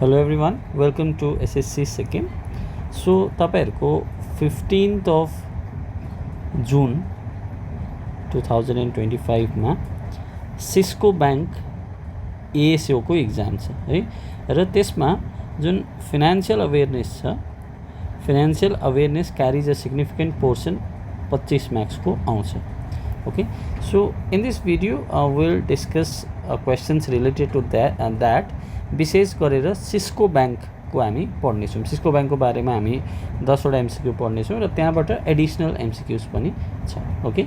Hello everyone, welcome to SSC Sikkim. So तपाईहरुको 15th of June 2025 मा SISCO bank ASO को exam छ है र त्यसमा जुन फाइनेन्शियल अवेयरनेस छ, financial awareness carries a significant portion 25 marks को आउँछ। Okay, so in this video will discuss questions related to that विशेष गरेर सिस्को बैंक को हामी पढ्नेछौँ। सिस्को बैंक को बारेमा हामी 10 वटा एमसीक्यू पढ्नेछौँ र त्यहाँबाट एडिशनल एमसीक्यूज पनि छ। Okay,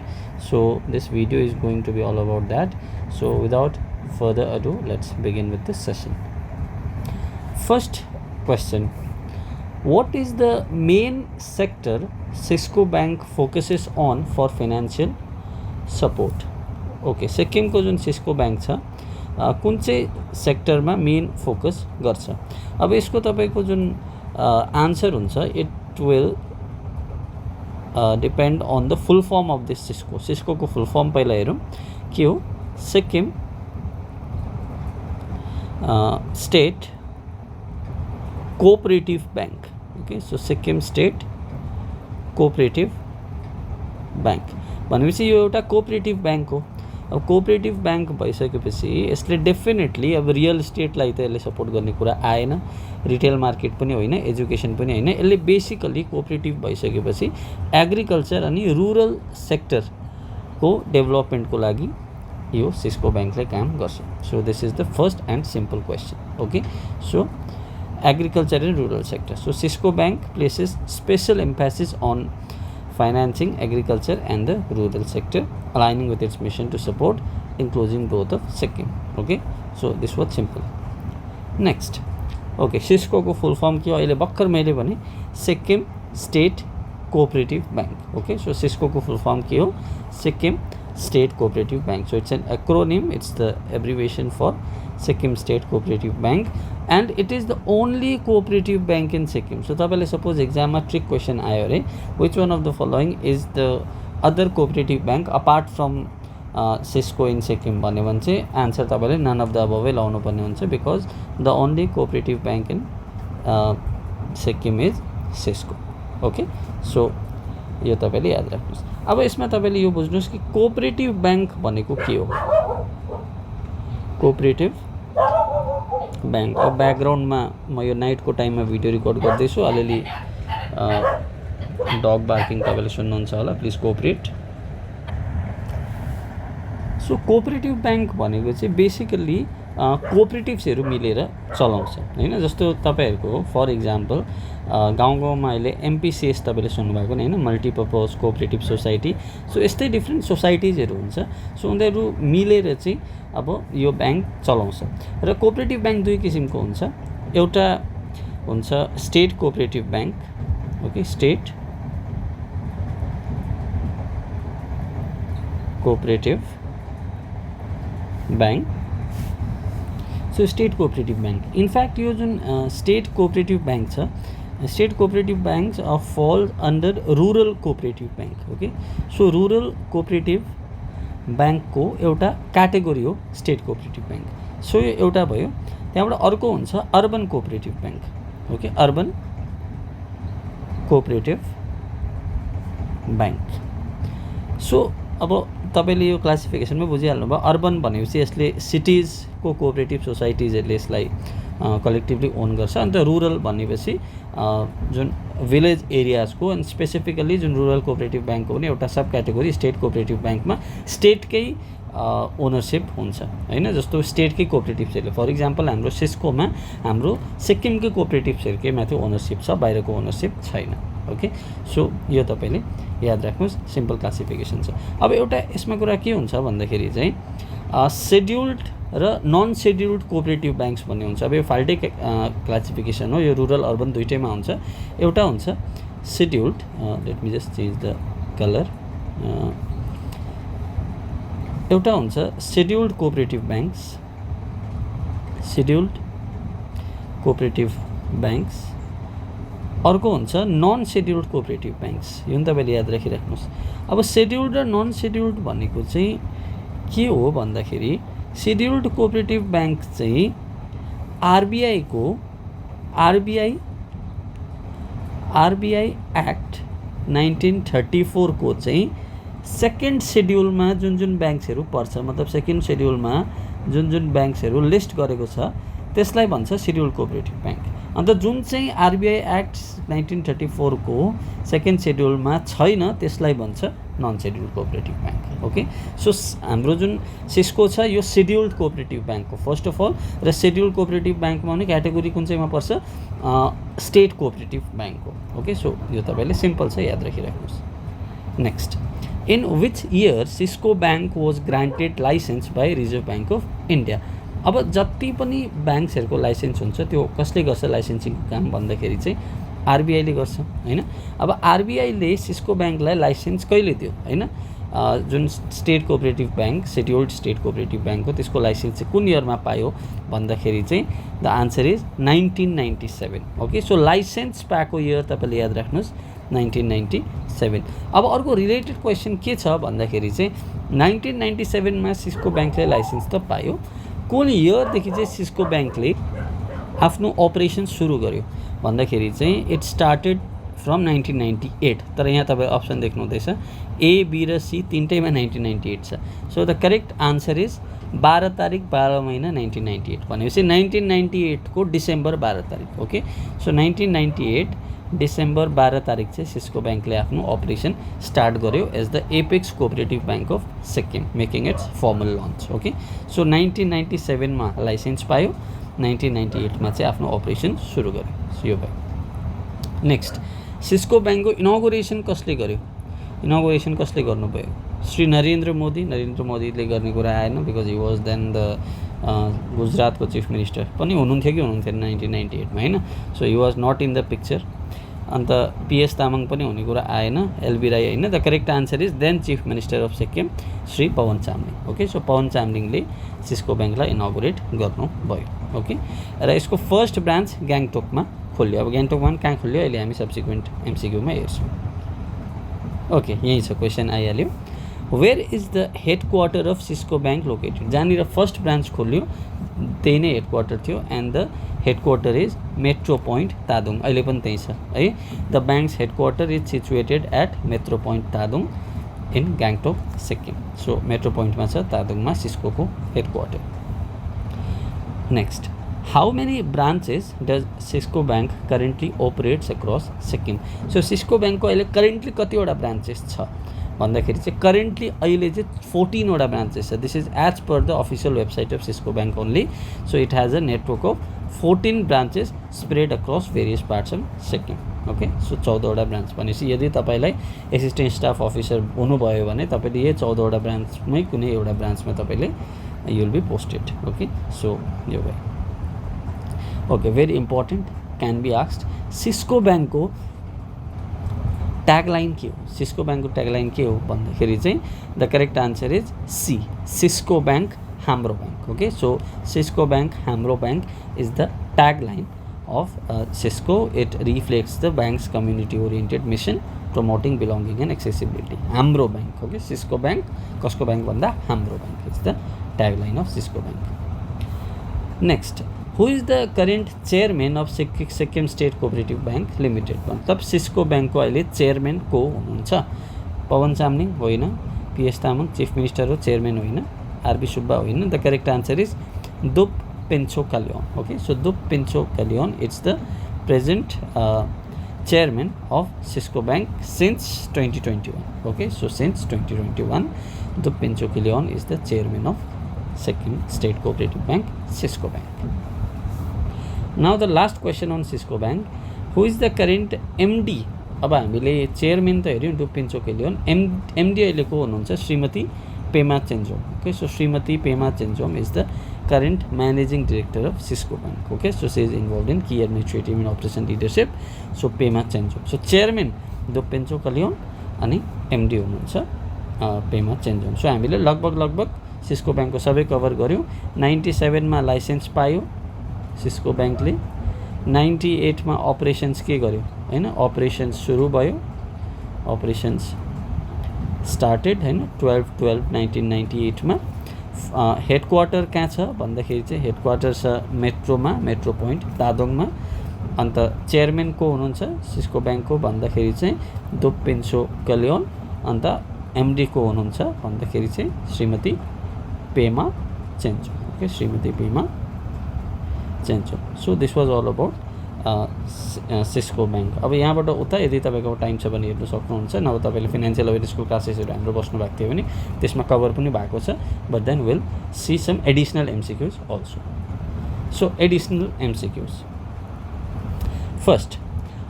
so this video is going to be all about that. So without further ado let's begin with this session. First question, what is the main sector Cisco Bank focuses on for financial support? Okay, Sikkim को जुन Cisco bank छ कुन चाहिँ सेक्टरमा main focus गर्छ। अब यसको तपाईको जुन आन्सर हुन्छ it will depend on the full form of this SISCO. SISCO को फुल फर्म पहिला हेरौँ के हो। Sikkim state cooperative bank. Okay, so Sikkim state cooperative bank भनेपछि यो एउटा कोअपरेटिभ बैंक हो। अब कोअपरेटिभ बैंक भइसकेपछि यसले डेफिनेटली अब रियल इस्टेटलाई त यसले सपोर्ट गर्ने कुरा आएन, रिटेल मार्केट पनि होइन, एजुकेसन पनि होइन। यसले बेसिकली कोअपरेटिभ भइसकेपछि एग्रिकल्चर अनि रुरल सेक्टरको डेभलपमेन्टको लागि यो सिस्को बैंकले काम गर्छ। So this is the first and simple question. Okay, so agriculture and rural sector. So Cisco Bank places special emphasis on financing agriculture and the rural sector, aligning with its mission to support inclusive growth of Sikkim. Okay, so this was simple. Next, okay, Cisco को full form के हो अहिले भर्खर मैले भने Sikkim state cooperative bank. Okay, so Cisco को full form के हो Sikkim state cooperative bank. So it's an acronym, it's the abbreviation for Sikkim State Cooperative Bank and it is the only cooperative bank in Sikkim. So तपाईले suppose exam मा trick question आयो रे, which one of the following is the other cooperative bank apart from Cisco in Sikkim भन्यो भने चाहिँ answer तपाईले none of the above लाउनु पर्ने हुन्छ because the only cooperative bank in Sikkim is Cisco. Okay, so यो तपाईले याद राख्नुस्। अब यसमा तपाईले यो बुझ्नुस् कि कोअपरेटिभ बैंक भनेको के हो। Cooperative bank. अब ब्याकग्राउन्डमा म यो नाइटको टाइममा भिडियो रेकर्ड गर्दैछु, अलिअलि डग बार्किङ तपाईँले सुन्नुहुन्छ होला, please cooperate. So cooperative bank भनेको चाहिँ बेसिकली कोअपरेटिभ्सहरू मिलेर चलाउँछ हैन। जस्तो तपाईहरुको फर इक्जाम्पल गाउँ गाउँमा अहिले एमपीसीएस तपाईले सुन्नुभएको नि हैन, मल्टिपर्पज कोअपरेटिभ सोसाइटी। सो यस्तै डिफ्रेन्ट सोसाइटिजहरू हुन्छ। सो उनीहरू मिलेर चाहिँ अब यो बैंक चलाउँछ र कोअपरेटिभ बैंक दुई किसिमको हुन्छ। एउटा हुन्छ state cooperative bank. Okay, state cooperative bank. So state cooperative bank in fact यो जुन स्टेट कोअपरेटिभ बैंक छ, स्टेट कोअपरेटिभ बैंक फल under rural cooperative bank. Okay, so rural cooperative बैंकको एउटा क्याटेगोरी हो स्टेट कोअपरेटिभ बैंक। सो यो एउटा भयो। त्यहाँबाट अर्को हुन्छ urban cooperative bank. Okay, urban cooperative bank. So अब तपाईले यो क्लासिफिकेसनमा बुझिहाल्नु भयो। अर्बन भनेपछि यसले सिटिजको कोअपरेटिभ सोसाइटिजहरूले यसलाई कलेक्टिभली ओन गर्छ। अन्त रुरल भनेपछि जुन भिलेज एरियाजको एन्ड स्पेसिफिकली जुन रुरल कोअपरेटिभ बैंकको पनि एउटा सब क्याटेगोरी स्टेट कोअपरेटिभ बैंकमा स्टेटकै ओनरसिप हुन्छ हैन। जस्तो स्टेटकै कोअपरेटिभ्सहरूले फर इक्जाम्पल हाम्रो सिस्कोमा हाम्रो सिक्किमकै कोअपरेटिभ्सहरूकै माथि ओनरसिप छ, बाहिरको ओनरसिप छैन। ओके, सो यो तपाईले याद राख्नुस्, सिम्पल क्लासिफिकेसन छ। अब एउटा यसमा कुरा के हुन्छ भन्दाखेरि चाहिँ शेड्युल्ड र नन शेड्युल्ड कोअपरेटिभ ब्याङ्क्स भन्ने हुन्छ। अब यो फाल्टै क्लासिफिकेसन हो, यो रुरल अर्बन दुइटैमा हुन्छ। एउटा हुन्छ scheduled, late me just change the colour. एउटा हुन्छ scheduled cooperative banks, scheduled cooperative banks. अर्को हुन्छ नन शेड्युल्ड कोअपरेटिभ ब्याङ्क्स। यो पनि तपाईँले याद राखिराख्नुहोस्। अब शेड्युल्ड र नन शेड्युल्ड भनेको चाहिँ के हो भन्दाखेरि शेड्युल्ड कोअपरेटिभ बैंक चाहिँ आरबीआई को आरबीआई एक्ट 1934 को चाहिँ सेकेन्ड सेड्युलमा जुन ब्याङ्क्सहरू पर्छ, मतलब सेकेन्ड सेड्युलमा जुन ब्याङ्क्सहरू लिस्ट गरेको छ त्यसलाई भन्छ सेड्युल कोअपरेटिभ ब्याङ्क। अन्त जुन चाहिँ आरबीआई एक्ट 1934 को सेकेन्ड सेड्युलमा छैन त्यसलाई भन्छ non schedule cooperative bank. Okay, so हाम्रो जुन सिस्को छ यो सेड्युल्ड कोअपरेटिभ ब्याङ्क हो फर्स्ट अफ अल, र सेड्युल कोअपरेटिभ ब्याङ्कमा हुने क्याटेगोरी कुन चाहिँमा पर्छ, स्टेट कोअपरेटिभ ब्याङ्क हो। ओके, सो यो तपाईँले सिम्पल छ, याद राखिराख्नुहोस्। Next, in which year Cisco bank was granted licence by reserve bank of India. अब जति पनि ब्याङ्क्सहरूको लाइसेन्स हुन्छ त्यो कसले गर्छ लाइसेन्सिङको काम भन्दाखेरि चाहिँ आरबीआईले गर्छ हैन। अब आरबीआईले सिस्को ब्याङ्कलाई लाइसेन्स कहिले दियो हैन, जुन state cooperative bank scheduled state cooperative bank हो त्यसको लाइसेन्स चाहिँ कुन इयरमा पायो भन्दाखेरि चाहिँ the answer is 1997। Okay, so licence पाएको इयर तपाईँले याद राख्नुहोस् 1997। अब अर्को रिलेटेड क्वेसन के छ भन्दाखेरि चाहिँ 1997मा सिस्को ब्याङ्कले लाइसेन्स त पायो, कुन इयरदेखि चाहिँ सिस्को ब्याङ्कले आफ्नो अपरेसन सुरु गर्यो भन्दाखेरि चाहिँ इट स्टार्टेड फ्रम 1998। तर यहाँ तपाईँ अप्सन देख्नुहुँदैछ ए, बी र सी तिनटैमा 1998 छ। So the correct answer is 12 तारिक 12 महिना 1998 भनेपछि 1998 को डिसेम्बर 12 तारिक। ओके, सो 1998 डिसेम्बर 12 तारिक चाहिँ सिस्को ब्याङ्कले आफ्नो अपरेसन स्टार्ट गर्यो as the apex cooperative bank of Sikkim, making it's formal lunch. Okay, so 1997मा licence पायो, 1998मा चाहिँ आफ्नो अपरेसन सुरु गर्यो। सो यो भयो। नेक्स्ट, सिस्को ब्याङ्कको इनोगुरेसन कसले गर्यो, इनोगुरेसन कसले गर्नुभयो, श्री नरेन्द्र मोदीले गर्ने कुरा आएन because he was then the गुजरातको चिफ मिनिस्टर पनि हुनुहुन्थ्यो कि हुनुहुन्थेन 1998मा हैन। So he was not in the picture. अन्त पीएस तामाङ पनि हुने कुरा आएन, एलबी राई हैन। The correct answer is then chief minister of Sikkim Shri Pawan Chamling. Okay, so Pawan चामलिङले सिस्को ब्याङ्कलाई इनोगुरेट गर्नुभयो। ओके, र यसको फर्स्ट ब्रान्च गान्तोकमा खोल्यो। अब गान्तोकमा कहाँ खोल्यो अहिले हामी सब्सिक्वेन्ट एमसीक्यूमा हेर्छौँ। ओके, यही छ क्वेसन आइहाल्यो। Where is the headquarter of SISCO bank located, जहाँनिर फर्स्ट ब्रान्च खोल्यो त्यही नै हेड क्वार्टर थियो and the headquarter is Metro Point Tadong, अहिले पनि त्यही छ है। The bank's headquarter is situated at Metro Point Tadong in Gangtok Sikkim. So metro पोइन्टमा छ तादोङमा सिस्कोको headquarter. Next, how many branches does SISCO bank currently operates across Sikkim. So SISCO ब्याङ्कको अहिले करेन्टली कतिवटा ब्रान्चेस छ भन्दाखेरि चाहिँ करेन्टली अहिले चाहिँ 14 वटा ब्रान्चेस छ। This is as per the official website of SISCO bank only. So it has a network of 14 branches spread across various parts of Sikkim. Okay, so 14 वटा ब्रान्च भनेपछि यदि तपाईँलाई एसिस्टेन्ट स्टाफ अफिसर हुनुभयो भने तपाईँले यही 14 वटा ब्रान्चमै कुनै एउटा ब्रान्चमा तपाईँले you will be posted. Okay, so यो भयो। Okay, very important, can be asked, SISCO ब्याङ्कको ट्यागलाइन के हो, सिस्को ब्याङ्कको ट्यागलाइन के हो भन्दाखेरि चाहिँ the correct answer is C, SISCO bank हाम्रो bank. Okay, so SISCO bank हाम्रो bank is the tagline of SISCO. It reflects the bank's community oriented mission promoting belonging and accessibility. हाम्रो ब्याङ्क। ओके, सिस्को ब्याङ्क कसको ब्याङ्क भन्दा हाम्रो bank is the tagline of SISCO bank. Next, who is the current chairman of Sikkim state cooperative bank limited. मतलब सिस्को ब्याङ्कको अहिले chairman को हुनुहुन्छ, पवन चामलिङ होइन, पीएस तामाङ चिफ मिनिस्टर हो, चेयरम्यान होइन, आरबी सुब्बा होइन। The correct answer is Dup Pencho Kaleon. Okay, so Dup Pencho Kaleon it's the present chairman of SISCO bank since 2021। Okay, so since 2021 Dup Pencho Kaleon is the chairman of Sikkim state cooperative bank SISCO bank. Now the last question on SISCO bank, who is the current MD. अब हामीले chairman त हेऱ्यौँ दुप Pencho कालियोन, MD अहिले को हुनुहुन्छ श्रीमती Pema चेन्जोम। Okay, so Shrimati Pema Chenzom is the current managing director of SISCO bank. Okay, so she is involve in key administrative and operation leadership. So Pema Chenzom, so chairman Dup Pencho Kaleon अनि MD हुनुहुन्छ पेमा चेन्जोम। सो हामीले लगभग सिस्को ब्याङ्कको सबै कभर गऱ्यौँ। 97मा लाइसेन्स पायो सिस्को ब्याङ्कले, 98मा अपरेसन्स के गर्यो हैन, अपरेसन्स सुरु भयो, अपरेसन्स स्टार्टेड हैन 12/12/1998मा। हेड क्वार्टर कहाँ छ भन्दाखेरि चाहिँ हेड क्वार्टर छ मेट्रोमा, मेट्रो पोइन्ट तादोङमा। अन्त चेयरम्यान को हुनुहुन्छ सिस्को ब्याङ्कको भन्दाखेरि चाहिँ दोपेन्सो गलियोन, अन्त एमडी को हुनुहुन्छ भन्दाखेरि चाहिँ श्रीमती Pema Chencho. Okay, Shrimati Pema Chencho. So this was all about SISCO bank. अब यहाँबाट उता यदि तपाईँको टाइम छ भने हेर्नु सक्नुहुन्छ, नभए तपाईँले फाइनेन्सियल अवेरनेसको क्लासेसहरू हाम्रो बस्नु भएको थियो भने त्यसमा कभर पनि भएको छ। But then will see some additional MCQs also. So additional MCQs, first,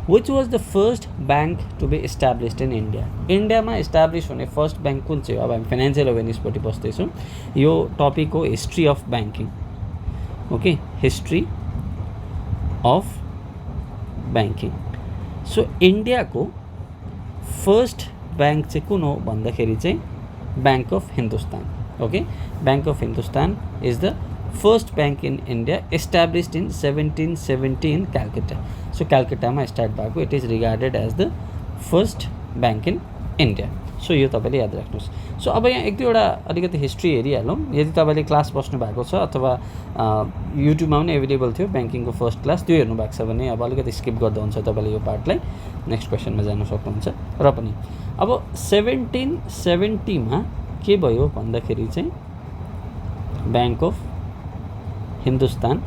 which was the first bank to be established in India? इन्डियामा इस्टाब्लिस हुने फर्स्ट ब्याङ्क कुन चाहिँ हो? अब हामी फाइनेन्सियल अवेरनेसपट्टि बस्दैछौँ। यो टपिक हो history of banking. Okay, history of banking. So इन्डियाको फर्स्ट ब्याङ्क चाहिँ कुन हो भन्दाखेरि चाहिँ bank of Hindustan. Okay, bank of Hindustan is the first bank in India, established in 1770 in Calcutta. So क्यालकाटामा स्टार्ट भएको, it is regarded as the first bank in India. So यो तपाईँले याद राख्नुहोस्। सो अब यहाँ एक दुईवटा अलिकति हिस्ट्री हेरिहालौँ। यदि तपाईँले क्लास बस्नु भएको छ अथवा युट्युबमा पनि एभाइलेबल थियो ब्याङ्किङको फर्स्ट क्लास, त्यो हेर्नु भएको छ भने अब अलिकति स्किप गर्दा हुन्छ तपाईँले यो पार्टलाई, नेक्स्ट क्वेसनमा जान सक्नुहुन्छ। र पनि अब 1770 मा के भयो भन्दाखेरि चाहिँ ब्याङ्क अफ हिन्दुस्तान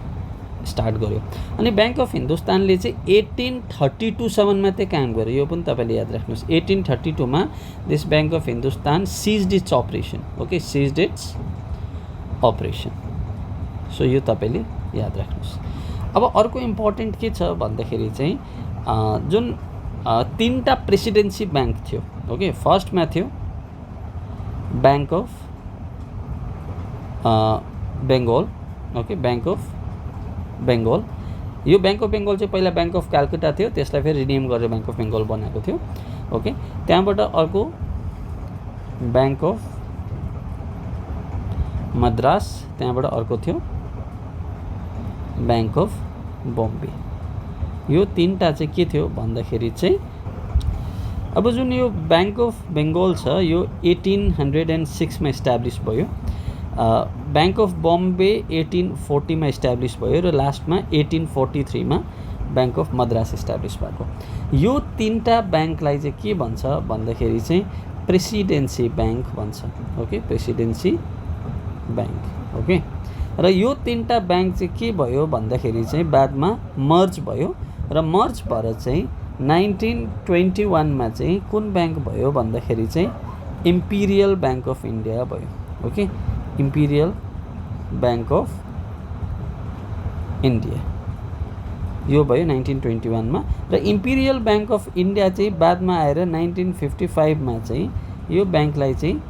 स्टार्ट गर्यो। अनि ब्याङ्क अफ हिन्दुस्तानले चाहिँ 1832 सम्ममा चाहिँ काम गर्यो। यो पनि तपाईँले याद राख्नुहोस्। 1832 मा this bank of Hindustan ceased its operation. Okay, ceased its operation. So यो तपाईँले याद राख्नुहोस्। अब अर्को इम्पोर्टेन्ट के छ भन्दाखेरि चाहिँ जुन तीनटा प्रेसिडेन्सी ब्याङ्क थियो। ओके, फर्स्टमा थियो bank of Bengal. Okay, bank of Bengal. यो ब्याङ्क अफ बेङ्गल चाहिँ पहिला ब्याङ्क अफ क्यालकाटा थियो, त्यसलाई फेरि रिनेम गरेर ब्याङ्क अफ बेङ्गल बनाएको थियो। ओके, त्यहाँबाट अर्को ब्याङ्क अफ मद्रास, त्यहाँबाट अर्को थियो ब्याङ्क अफ बम्बे। यो तीनटा चाहिँ के थियो भन्दाखेरि चाहिँ अब जुन यो ब्याङ्क अफ बेङ्गल छ यो 1806 मा इस्टाब्लिस भयो। ब्याङ्क अफ बम्बे 1840 मा इस्टाब्लिस भयो र लास्टमा 1843 मा ब्याङ्क अफ मद्रास इस्टाब्लिस भएको। यो तीनटा ब्याङ्कलाई चाहिँ के भन्छ भन्दाखेरि चाहिँ प्रेसिडेन्सी ब्याङ्क भन्छ। Okay, presidency bank. ओके, र यो तीनटा ब्याङ्क चाहिँ के भयो भन्दाखेरि चाहिँ बादमा मर्ज भयो र मर्ज भएर चाहिँ 1921 मा चाहिँ कुन ब्याङ्क भयो भन्दाखेरि चाहिँ इम्पिरियल ब्याङ्क अफ इन्डिया भयो। Okay, Imperial bank of India यो भयो 1921 मा। र इम्पिरियल ब्याङ्क अफ इन्डिया चाहिँ बादमा आएर 1955 मा चाहिँ यो ब्याङ्कलाई चाहिँ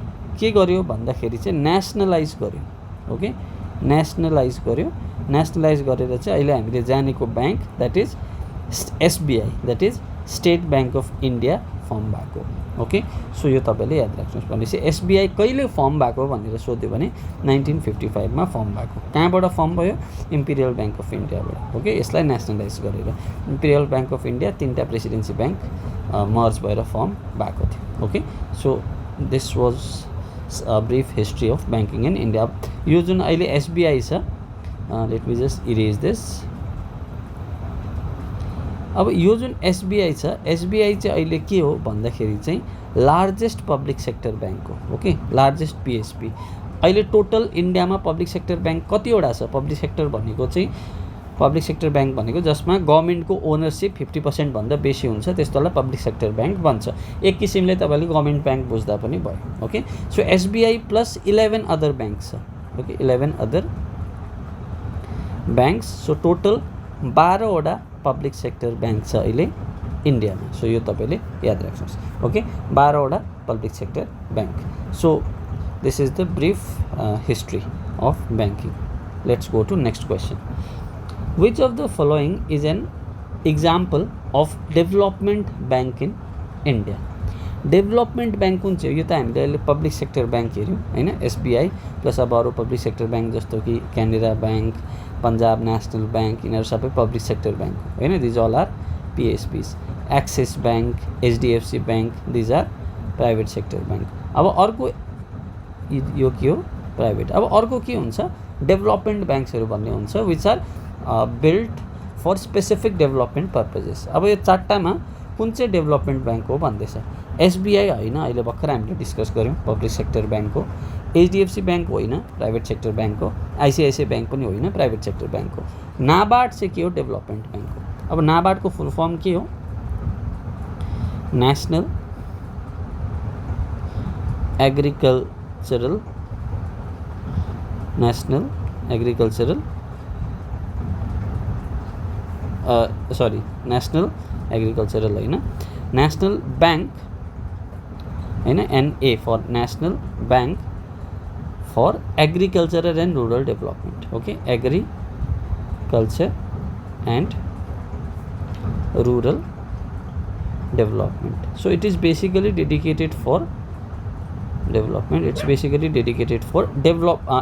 के गर्यो भन्दाखेरि चाहिँ नेसनलाइज गर्यो। ओके, नेसनलाइज गर्यो। नेसनलाइज गरेर चाहिँ अहिले हामीले जानेको bank that is SBI, that is state bank of India form भएको। ओके, सो यो तपाईँले याद राख्नुहोस्। भनेपछि एसबिआई कहिले फर्म भएको भनेर सोध्यो भने 1955 मा फर्म भएको। कहाँबाट फर्म भयो? इम्पिरियल ब्याङ्क अफ इन्डियाबाट। ओके, यसलाई नेसनलाइज गरेर इम्पिरियल ब्याङ्क अफ इन्डिया तीनटा प्रेसिडेन्सी ब्याङ्क मर्ज भएर फर्म भएको थियो। Okay, so this was brief history of banking in India. यो जुन अहिले एसबिआई छ, let me just erase this. अब यो जुन एसबिआई छ, एसबिआई चाहिँ अहिले के हो भन्दाखेरि चाहिँ लार्जेस्ट पब्लिक सेक्टर ब्याङ्क हो। Okay, largest PSP. अहिले टोटल इन्डियामा पब्लिक सेक्टर ब्याङ्क कतिवटा छ? पब्लिक सेक्टर भनेको चाहिँ पब्लिक सेक्टर ब्याङ्क भनेको जसमा गभर्मेन्टको ओनरसिप 50% भन्दा बेसी हुन्छ, त्यस्तोलाई पब्लिक सेक्टर ब्याङ्क भन्छ। एक किसिमले तपाईँले गभर्मेन्ट ब्याङ्क बुझ्दा पनि भयो। Okay, so SBI plus 11 other bank छ। Okay, 11 other banks. So total 12वटा पब्लिक सेक्टर ब्याङ्क छ अहिले इन्डियामा। सो यो तपाईँले याद राख्नुहोस्। ओके, 12वटा public sector bank. So this is the brief history of banking. Let's go to next question. Which of the following is an example of development bank in India? Development bank कुन चाहिँ हो? यो त हामीले अहिले public sector bank हेऱ्यौँ होइन, SBI plus अब अरू पब्लिक सेक्टर ब्याङ्क जस्तो कि Canara bank, Punjab national bank, यिनीहरू सबै पब्लिक सेक्टर ब्याङ्क हो होइन, these all are PSBs. Axis bank, HDFC bank, these are private sector bank. अब अर्को यो के हो? प्राइभेट। अब अर्को के हुन्छ? डेभलपमेन्ट ब्याङ्क्सहरू भन्ने हुन्छ which are built for specific development purposes. अब यो चारवटामा कुन चाहिँ डेभलपमेन्ट ब्याङ्क हो भन्दैछ। एसबिआई होइन, अहिले भर्खर हामीले डिस्कस गऱ्यौँ पब्लिक सेक्टर ब्याङ्क हो। एचडिएफसी ब्याङ्क होइन, प्राइभेट सेक्टर ब्याङ्क हो। आइसिआइसिआई ब्याङ्क पनि होइन, प्राइभेट सेक्टर ब्याङ्क हो। नाबार्ड चाहिँ के हो, डेभलपमेन्ट ब्याङ्क हो। अब नाबार्डको फुल फर्म के हो, नेसनल एग्रिकल्चरल नेसनल एग्रिकल्चरल होइन, नेसनल ब्याङ्क होइन, NA for national bank for agricultural and rural development. Okay, agriculture and rural development. So it is basically dedicated for development. It's basically dedicated for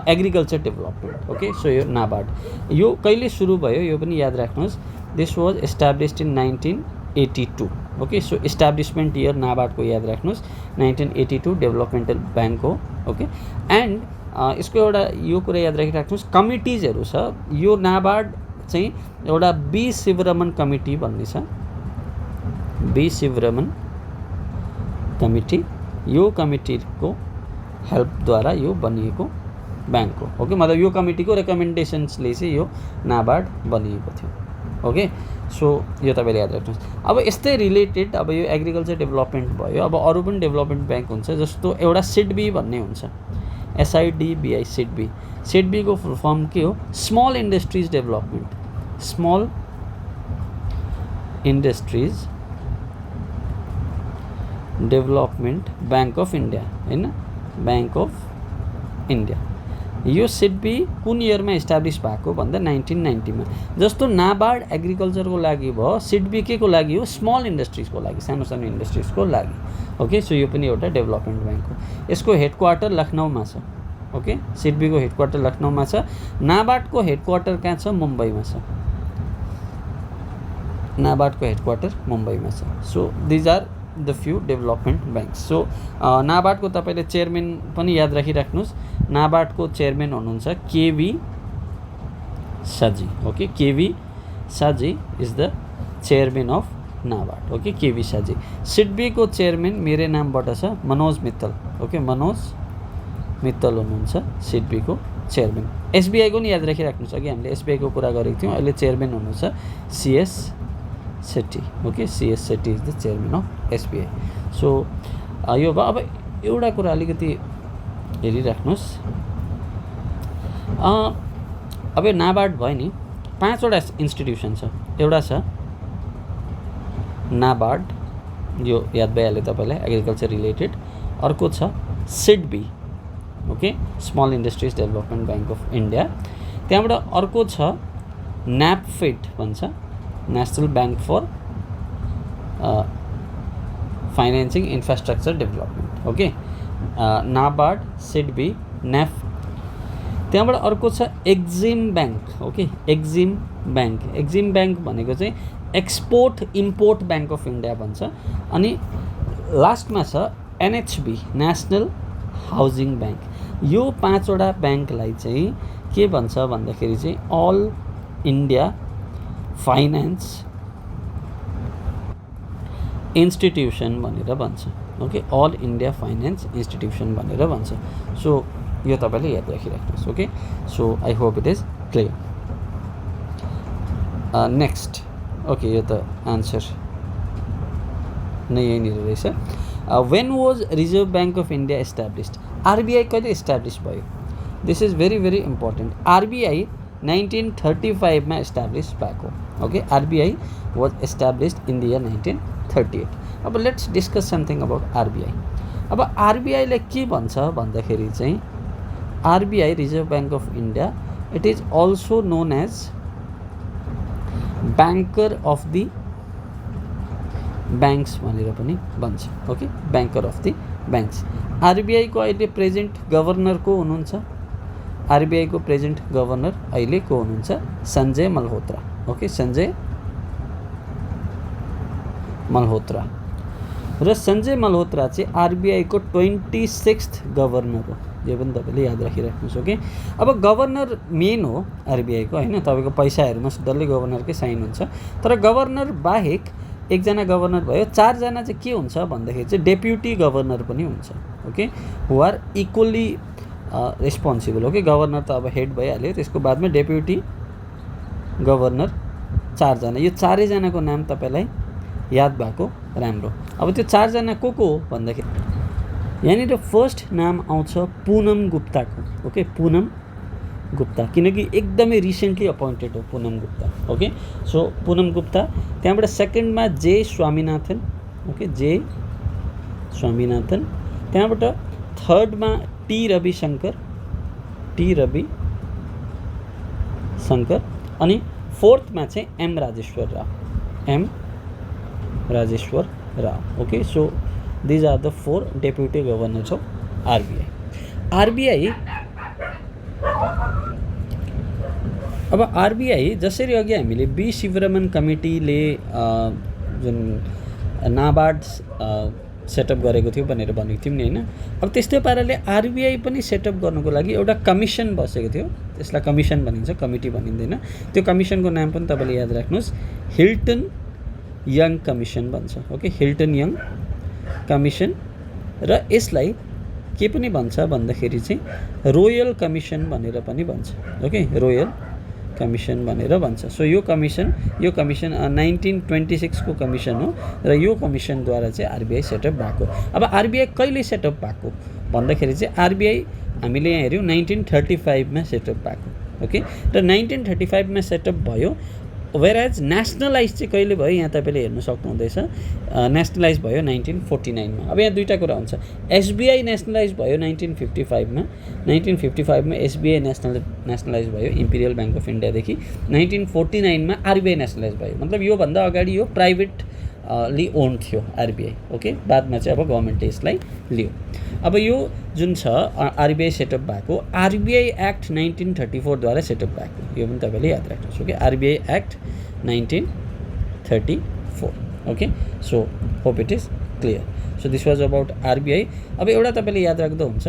agriculture development. Okay, so यो नाबार्ड यो कहिले सुरु भयो यो पनि याद राख्नुहोस्। This was established in 1982. Okay, so establishment year नाबार्डको याद राख्नुहोस् 1982 डेभलपमेन्टल ब्याङ्क हो। ओके, एन्ड यसको एउटा यो कुरा याद राखिराख्नुहोस्, कमिटिजहरू छ। यो नाबार्ड चाहिँ एउटा बी शिवरमन कमिटी भन्ने छ, बी शिवरमन कमिटी। यो कमिटीको हेल्पद्वारा यो बनिएको ब्याङ्क हो। ओके, मतलब यो कमिटीको रेकमेन्डेसन्सले चाहिँ यो नाबार्ड बनिएको थियो। ओके, सो यो तपाईँले याद राख्नुहोस्। अब यस्तै रिलेटेड अब यो एग्रिकल्चर डेभलपमेन्ट भयो, अब अरू पनि डेभलपमेन्ट ब्याङ्क हुन्छ, जस्तो एउटा सिडबी भन्ने हुन्छ, एसआइडिबिआई सिडबी। सिडबीको फुल फर्म के हो, small industries development, small industries development bank of India होइन, ब्याङ्क अफ इन्डिया। यो सिडबी कुन इयरमा इस्टाब्लिस भएको भन्दा 1990 मा। जस्तो नाबार्ड एग्रिकल्चरको लागि भयो, सिडबी के को लागि हो, स्मल इन्डस्ट्रिजको लागि, सानो सानो इन्डस्ट्रिजको लागि। ओके, सो यो पनि एउटा डेभलपमेन्ट ब्याङ्क हो। यसको हेडक्वार्टर लखनऊमा छ। ओके, सिडबीको हेडक्वार्टर लखनऊमा छ। नाबार्डको हेडक्वार्टर कहाँ छ, मुम्बईमा छ। नाबार्डको हेडक्वार्टर मुम्बईमा छ। So these are the few development bank. So नाबार्डको तपाईँले चेयरम्यान पनि याद राखिराख्नुहोस्। नाबार्डको चेयरम्यान हुनुहुन्छ केवी साजी। Okay, KV Saji is the chairman of NABARD. Okay, KV Saji. सिडबीको चेयरम्यान मेरै नामबाट छ, मनोज मित्तल। ओके, मनोज मित्तल हुनुहुन्छ सिडबीको चेयरम्यान। एसबिआईको नि याद राखिराख्नुहोस्, अघि हामीले एसबिआईको कुरा गरेको थियौँ, अहिले चेयरम्यान हुनुहुन्छ CS Setty. Okay, CS Setty is the chairman of SBI. So यो भयो। अब एउटा कुरा अलिकति हेरिराख्नुहोस्, अब यो नाबार्ड भयो नि, 5वटा इन्स्टिट्युसन छ। एउटा छ नाबार्ड, यो याद भइहाल्यो तपाईँलाई, एग्रिकल्चर रिलेटेड। अर्को छ SIDBI, okay, small industries development bank of India. त्यहाँबाट अर्को छ न्यापफेड भन्छ, national bank for financing infrastructure development. Okay, NABARD, SIDBI, NaBFID. त्यहाँबाट अर्को छ EXIM bank. Okay, EXIM bank. EXIM bank भनेको चाहिँ export import bank of India भन्छ। अनि लास्टमा छ एनएचबी, नेसनल हाउसिङ ब्याङ्क। यो 5वटा ब्याङ्कलाई चाहिँ के भन्छ भन्दाखेरि चाहिँ अल इन्डिया फाइनेन्स इन्स्टिट्युसन भनेर भन्छ। Okay, all India finance institution भनेर भन्छ। सो यो तपाईँले याद राखिराख्नुहोस्। Okay, so I hope it is clear. Next, okay, यो त आन्सर नै यहीँनिर रहेछ। When was reserve bank of India established? RBI कहिले इस्टाब्लिस भयो? This is very very important. RBI 1935 में एस्टाब्लिश भएको। Okay, RBI was established in the year 1938। अब let's discuss something about RBI. अब आरबीआई ले के भन्छ भन्दाखेरि चाहिँ RBI, reserve bank of India, it is also known as banker of the banks भनेर पनि भन्छ। Okay, banker of the banks. RBI को अहिले प्रेजेन्ट गभर्नर को हुनुहुन्छ? आरबीआई को प्रेजेन्ट गभर्नर अहिले को हुनुहुन्छ? संजय मल्होत्रा। ओके, संजय मल्होत्रा। र संजय मल्होत्रा चाहिँ आरबीआई को 26th गभर्नर हो। यो पनि तपाईँले याद राखिराख्नुहोस्। ओके, अब गभर्नर मेन हो आरबिआईको होइन, तपाईँको पैसाहरूमा डल्लै गभर्नरकै साइन हुन्छ। तर गभर्नर बाहेक एकजना गभर्नर भयो, 4 जना चाहिँ के हुन्छ भन्दाखेरि चाहिँ डेप्युटी गभर्नर पनि हुन्छ। Okay, who are equally responsible. Okay, governor त अब हेड भइहाल्यो, त्यसको बादमा डेप्युटी गभर्नर 4 जना। यो 4 जनाको नाम तपाईँलाई याद भएको राम्रो। अब त्यो 4 जना को हो भन्दाखेरि यहाँनिर फर्स्ट नाम आउँछ पुनम गुप्ताको। ओके, पुनम गुप्ता, किनकि एकदमै रिसेन्टली अपोइन्टेड हो पुनम गुप्ता। Okay, so Poonam Gupta. त्यहाँबाट सेकेन्डमा जे स्वामीनाथन। ओके, जे स्वामीनाथन। त्यहाँबाट थर्डमा टी रविशङ्कर, अनि फोर्थमा चाहिँ M Rajeshwar Rao. Okay, so these are the 4 deputy governors of RBI. अब आरबिआई जसरी अघि हामीले बी शिवरमन कमिटीले जुन नाबार्ड सेटअप गरेको थियो भनेर भनेको थियौँ नि होइन, अब त्यस्तै पाराले आरबिआई पनि सेटअप गर्नुको लागि एउटा कमिसन बसेको थियो। त्यसलाई कमिसन भनिन्छ, कमिटी भनिँदैन। त्यो कमिसनको नाम पनि तपाईँले याद राख्नुहोस्, हिल्टन यङ कमिसन भन्छ। Okay, Hilton young commission. र यसलाई के पनि भन्छ भन्दाखेरि चाहिँ रोयल कमिसन भनेर पनि भन्छ। ओके, रोयल कमिसन भनेर भन्छ। सो यो कमिसन 1926 को कमिसन हो र यो कमिसनद्वारा चाहिँ आरबिआई सेटअप भएको। अब आरबिआई कहिले सेटअप भएको भन्दाखेरि चाहिँ आरबिआई हामीले यहाँ हेऱ्यौँ 1935 मा सेटअप भएको। ओके, र 1935 मा सेटअप भयो। वेयरएज नेसनलाइज चाहिँ कहिले भयो यहाँ तपाईँले हेर्न सक्नुहुँदैछ, नेसनलाइज भयो 1949 मा। अब यहाँ दुईवटा कुरा हुन्छ, एसबिआई नेसनलाइज भयो 1955 मा। 1955 मा एसबिआई नेसनलाइज भयो इम्पिरियल ब्याङ्क अफ इन्डियादेखि। 1949 मा आरबिआई नेसनलाइज भयो। मतलब योभन्दा अगाडि यो प्राइभेटली ओन थियो आरबिआई। ओके, बादमा चाहिँ अब गभर्मेन्टले यसलाई लियो। अब यो जुन छ आरबिआई सेटअप भएको, आरबिआई एक्ट 1934 द्वारा सेटअप भएको, यो पनि तपाईँले याद राख्नुहोस्। Okay, RBI act 1934। Okay, so hope it is clear. So this was about RBI. अब एउटा तपाईँले याद राख्दा हुन्छ,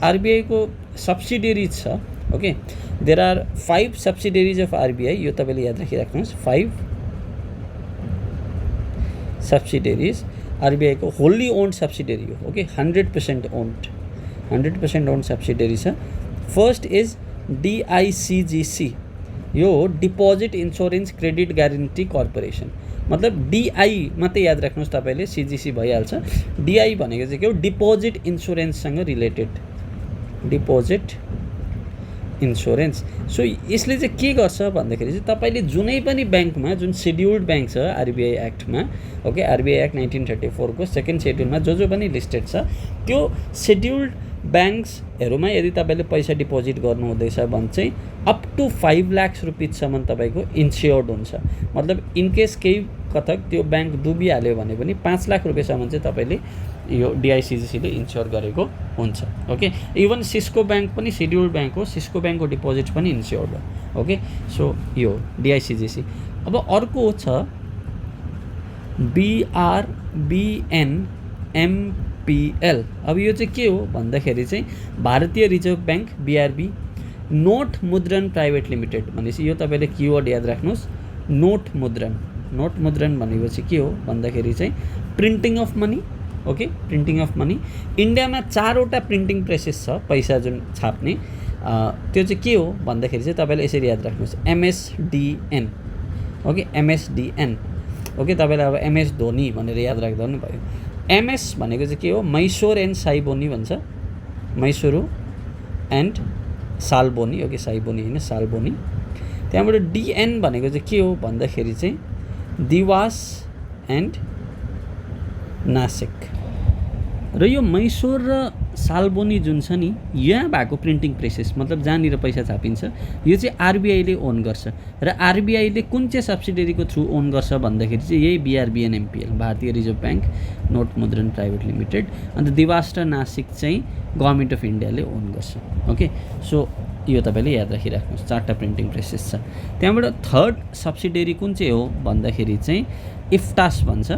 आरबिआईको सब्सिडियरिज छ। Okay, there are 5 subsidiaries of RBI, यो तपाईँले याद राखिराख्नुहोस्। 5 सब्सिडियरिज आरबिआई को होल्ली ओन्ड सब्सिडियरी हो। ओके, 100% ओन्ड सब्सिडियरी छ। फर्स्ट इज डिआईसिजिसी, यो deposit insurance credit guarantee corporation. मतलब डिआई मात्रै याद राख्नुहोस् तपाईँले, सिजिसी भइहाल्छ। डिआई भनेको चाहिँ के हो, डिपोजिट इन्स्योरेन्ससँग रिलेटेड, डिपोजिट इन्स्योरेन्स। सो यसले चाहिँ के गर्छ भन्दाखेरि चाहिँ तपाईँले जुनै पनि ब्याङ्कमा, जुन सेड्युल्ड ब्याङ्क छ आरबिआई एक्टमा, ओके, आरबिआई एक्ट 1934 को सेकेन्ड सेड्युलमा जो पनि लिस्टेड छ, त्यो सेड्युल्ड ब्याङ्क्सहरूमा यदि तपाईँले पैसा डिपोजिट गर्नुहुँदैछ भने चाहिँ अप टु 5 लाख रुपिजसम्म तपाईँको इन्स्योर्ड हुन्छ। मतलब इनकेस केही कतक त्यो ब्याङ्क डुबिहाल्यो भने पनि 5 लाख रुपियाँसम्म चाहिँ तपाईँले यो डिआईसिजिसीले इन्स्योर गरेको हुन्छ। ओके, इभन सिस्को ब्याङ्क पनि सेड्युल्ड ब्याङ्क हो, सिस्को ब्याङ्कको डिपोजिट पनि इन्स्योर्ड हो। ओके, सो यो डिआईसिजिसी। अब अर्को छ BRBNMPL। अब यो चाहिँ के हो भन्दाखेरि चाहिँ भारतीय रिजर्भ ब्याङ्क, बीआरबी, नोट मुद्रण प्राइभेट लिमिटेड भनेपछि यो तपाईँले किवर्ड याद राख्नुहोस्, नोट मुद्रण। नोट मुद्रण भनेपछि के हो भन्दाखेरि चाहिँ printing of money. Okay, printing of money. इन्डियामा 4वटा प्रिन्टिङ प्रेसेस छ पैसा जुन छाप्ने, त्यो चाहिँ के हो भन्दाखेरि चाहिँ तपाईँले यसरी याद राख्नुहोस्, MSDN। Okay, MSDN। ओके, तपाईँले अब MS धोनी भनेर याद राख्दा पनि भयो। MS भनेको चाहिँ के हो, मैसोर एन्ड साइबोनी भन्छ, मैसोरो एन्ड सालबोनी। ओके, साइबोनी होइन, सालबोनी। त्यहाँबाट DN भनेको चाहिँ के हो भन्दाखेरि चाहिँ दिवास एन्ड नासिक। र यो मैसोर र सालबोनी जुन छ नि, यहाँ भएको प्रिन्टिङ प्रेसेस, मतलब जहाँनिर पैसा छापिन्छ, यो चाहिँ आरबिआईले ओन गर्छ। र आरबिआईले कुन चाहिँ सब्सिडियरीको थ्रु ओन गर्छ भन्दाखेरि चाहिँ यही BRBNMPL, भारतीय रिजर्भ ब्याङ्क नोट मुद्रण प्राइभेट लिमिटेड। अन्त दिवास र नासिक चाहिँ गभर्मेन्ट अफ इन्डियाले ओन गर्छ। ओके, सो यो तपाईँले याद राखिराख्नुहोस्, 4टा प्रिन्टिङ प्रेसेस छ। त्यहाँबाट थर्ड सब्सिडियरी कुन चाहिँ हो भन्दाखेरि चाहिँ इफ्टास भन्छ,